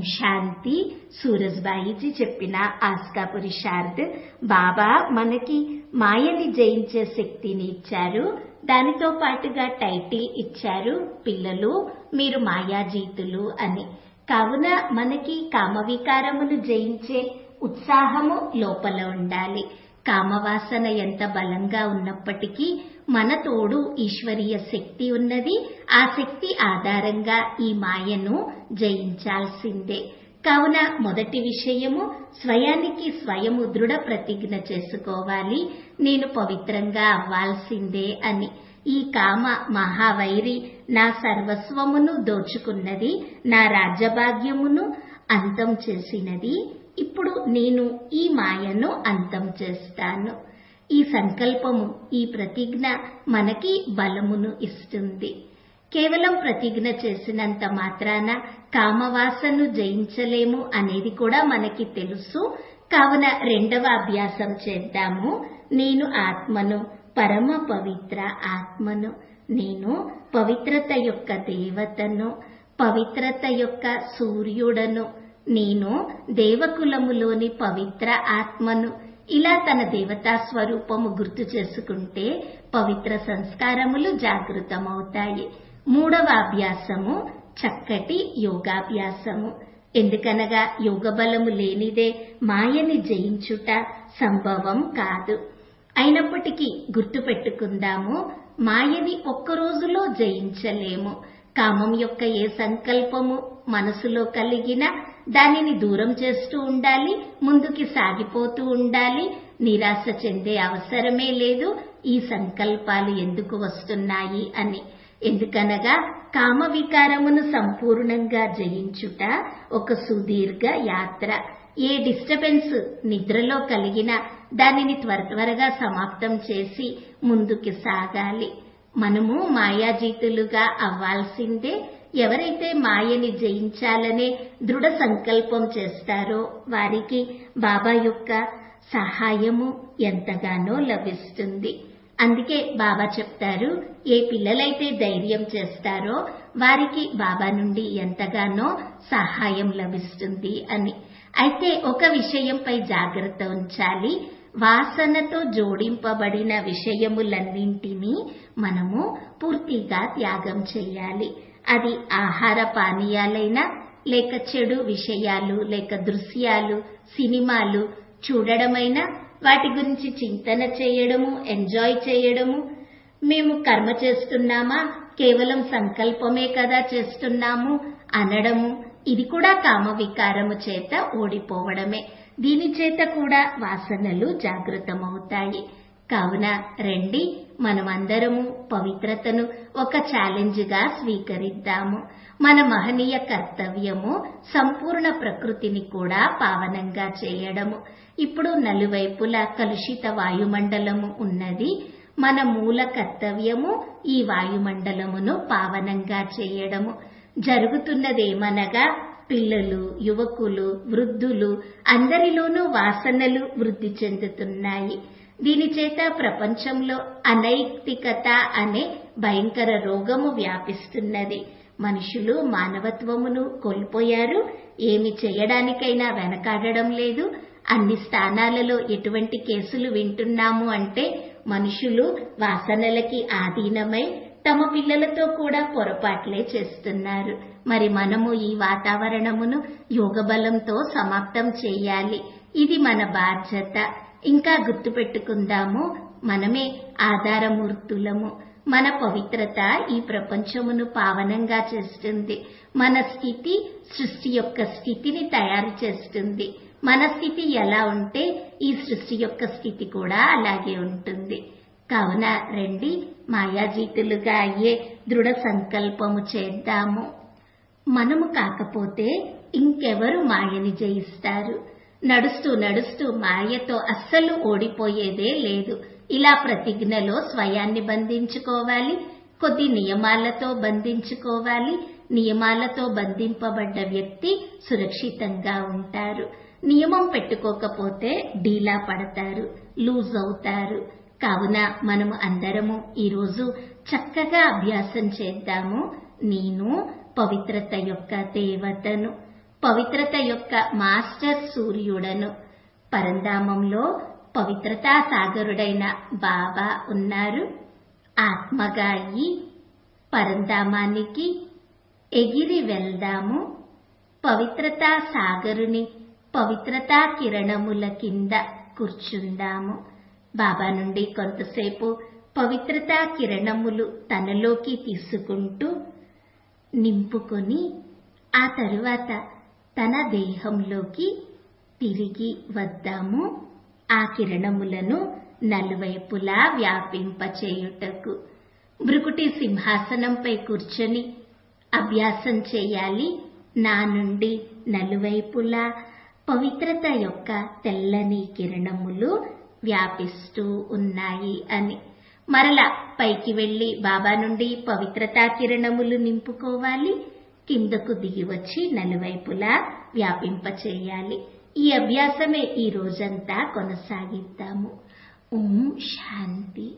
శాంతి. సూరజ్బాయిజీ చెప్పిన ఆస్కా పురుషార్థ్. బాబా మనకి మాయని జయించే శక్తిని ఇచ్చారు. దానితో పాటుగా టైటిల్ ఇచ్చారు, పిల్లలు మీరు మాయాజీతులు అని. కావున మనకి కామవికారములు జయించే ఉత్సాహము లోపల ఉండాలి. కామవాసన ఎంత బలంగా ఉన్నప్పటికీ మన తోడు ఈశ్వరీయ శక్తి ఉన్నది. ఆ శక్తి ఆధారంగా ఈ మాయను జయించాల్సిందే. కావున మొదటి విషయము, స్వయానికి స్వయము దృఢ ప్రతిజ్ఞ చేసుకోవాలి, నేను పవిత్రంగా అవ్వాల్సిందే అని. ఈ కామ మహావైరి నా సర్వస్వమును దోచుకున్నది, నా రాజ్యభాగ్యమును అంతం చేసినది. ఇప్పుడు నేను ఈ మాయను అంతం చేస్తాను. ఈ సంకల్పము, ఈ ప్రతిజ్ఞ మనకి బలమును ఇస్తుంది. కేవలం ప్రతిజ్ఞ చేసినంత మాత్రాన కామవాసను జయించలేము అనేది కూడా మనకి తెలుసు. కావున రెండవ అభ్యాసం చేద్దాము. నేను ఆత్మను, పరమ పవిత్ర ఆత్మను. నేను పవిత్రత యొక్క దేవతను, పవిత్రత యొక్క సూర్యుడను. నేను దేవకులములోని పవిత్ర ఆత్మను. ఇలా తన దేవతా స్వరూపము గుర్తు చేసుకుంటే పవిత్ర సంస్కారములు జాగృతమవుతాయి. మూడవ అభ్యాసము చక్కటి యోగాభ్యాసము. ఎందుకనగా యోగ బలము లేనిదే మాయని జయించుట సంభవం కాదు. అయినప్పటికీ గుర్తు పెట్టుకుందాము, మాయని ఒక్క రోజులో జయించలేము. కామం యొక్క ఏ సంకల్పము మనసులో కలిగినా దానిని దూరం చేస్తూ ఉండాలి, ముందుకి సాగిపోతూ ఉండాలి. నిరాశ చెందే అవసరమే లేదు. ఈ సంకల్పాలు ఎందుకు వస్తున్నాయి అని. ఎందుకనగా కామ వికారమును సంపూర్ణంగా జయించుట ఒక సుదీర్ఘ యాత్ర. ఏ డిస్టర్బెన్స్ నిద్రలో కలిగినా దానిని త్వరగా సమాప్తం చేసి ముందుకు సాగాలి. మనము మాయాజీతులుగా అవ్వాల్సిందే. ఎవరైతే మాయని జయించాలనే దృఢ సంకల్పం చేస్తారో వారికి బాబా యొక్క సహాయము ఎంతగానో లభిస్తుంది. అందుకే బాబా చెప్తారు, ఏ పిల్లలైతే ధైర్యం చేస్తారో వారికి బాబా నుండి ఎంతగానో సహాయం లభిస్తుంది అని. అయితే ఒక విషయంపై జాగ్రత్త ఉంచాలి. వాసనతో జోడింపబడిన విషయములన్నింటినీ మనము పూర్తిగా త్యాగం చేయాలి. అది ఆహార పానీయాలైనా, లేక చెడు విషయాలు, లేక దృశ్యాలు, సినిమాలు చూడడమైనా, వాటి గురించి చింతన చేయడము, ఎంజాయ్ చేయడము. మేము కర్మ చేస్తున్నామా, కేవలం సంకల్పమే కదా చేస్తున్నాము అనడము, ఇది కూడా కామ వికారము చేత ఓడిపోవడమే. దీని చేత కూడా వాసనలు జాగృతమవుతాయి. కావున రండి, మనమందరము పవిత్రతను ఒక ఛాలెంజ్ గా స్వీకరిద్దాము. మన మహనీయ కర్తవ్యము సంపూర్ణ ప్రకృతిని కూడా పావనంగా చేయడము. ఇప్పుడు నలువైపులా కలుషిత వాయుమండలము ఉన్నది. మన మూల కర్తవ్యము ఈ వాయుమండలమును పావనంగా చేయడము. జరుగుతున్నదేమనగా పిల్లలు, యువకులు, వృద్ధులు అందరిలోనూ వాసనలు వృద్ధి చెందుతున్నాయి. దీని చేత ప్రపంచంలో అనైతికత అనే భయంకర రోగము వ్యాపిస్తున్నది. మనుషులు మానవత్వమును కోల్పోయారు. ఏమి చేయడానికైనా వెనకాడడం లేదు. అన్ని స్థానాలలో ఎటువంటి కేసులు వింటున్నాము అంటే మనుషులు వాసనలకి ఆధీనమై తమ పిల్లలతో కూడా పొరపాట్లే చేస్తున్నారు. మరి మనము ఈ వాతావరణమును యోగబలంతో సమాప్తం చేయాలి. ఇది మన బాధ్యత. ఇంకా గుర్తుపెట్టుకుందాము, మనమే ఆధారమూర్తులము. మన పవిత్రత ఈ ప్రపంచమును పావనంగా చేస్తుంది. మన స్థితి సృష్టి యొక్క స్థితిని తయారు చేస్తుంది. మన స్థితి ఎలా ఉంటే ఈ సృష్టి యొక్క స్థితి కూడా అలాగే ఉంటుంది. కావున రండి, మాయాజీతులుగా అయ్యే దృఢ సంకల్పము చేద్దాము. మనము కాకపోతే ఇంకెవరు మాయని జయిస్తారు? నడుస్తూ నడుస్తూ మాయతో అస్సలు ఓడిపోయేదే లేదు. ఇలా ప్రతిజ్ఞలో స్వయాన్ని బంధించుకోవాలి. కొద్ది నియమాలతో బంధించుకోవాలి. నియమాలతో బంధింపబడ్డ వ్యక్తి సురక్షితంగా ఉంటారు. నియమం పెట్టుకోకపోతే డీలా పడతారు, లూజ్ అవుతారు. కావున మనము అందరము ఈరోజు చక్కగా అభ్యాసం చేద్దాము. నేను పవిత్రత యొక్క దేవతను, పవిత్రత యొక్క మాస్టర్ సూర్యుడను. పరంధామంలో పవిత్రతా సాగరుడైన బాబా ఉన్నారు. ఆత్మగా అయ్యి పరంధామానికి ఎగిరి వెళ్దాము. పవిత్రతా సాగరుని పవిత్రతా కిరణముల కింద కూర్చుందాము. బాబా నుండి కొంతసేపు పవిత్రతా కిరణములు తనలోకి తీసుకుంటూ నింపుకొని ఆ తరువాత తన దేహంలోకి తిరిగి వద్దాము. ఆ కిరణములను నలువైపులా వ్యాపింపచేయుటకు భృకుటి సింహాసనంపై కూర్చొని అభ్యాసం చేయాలి. నా నుండి నలువైపులా పవిత్రత యొక్క తెల్లని కిరణములు వ్యాపిస్తూ ఉన్నాయి అని. మరలా పైకి వెళ్లి బాబా నుండి పవిత్రతా కిరణములు నింపుకోవాలి. కిందకు దిగి వచ్చి నలువైపులా వ్యాపింపచేయాలి. ఈ అభ్యాసమే ఈ రోజంతా కొనసాగిద్దాము. ఓం శాంతి.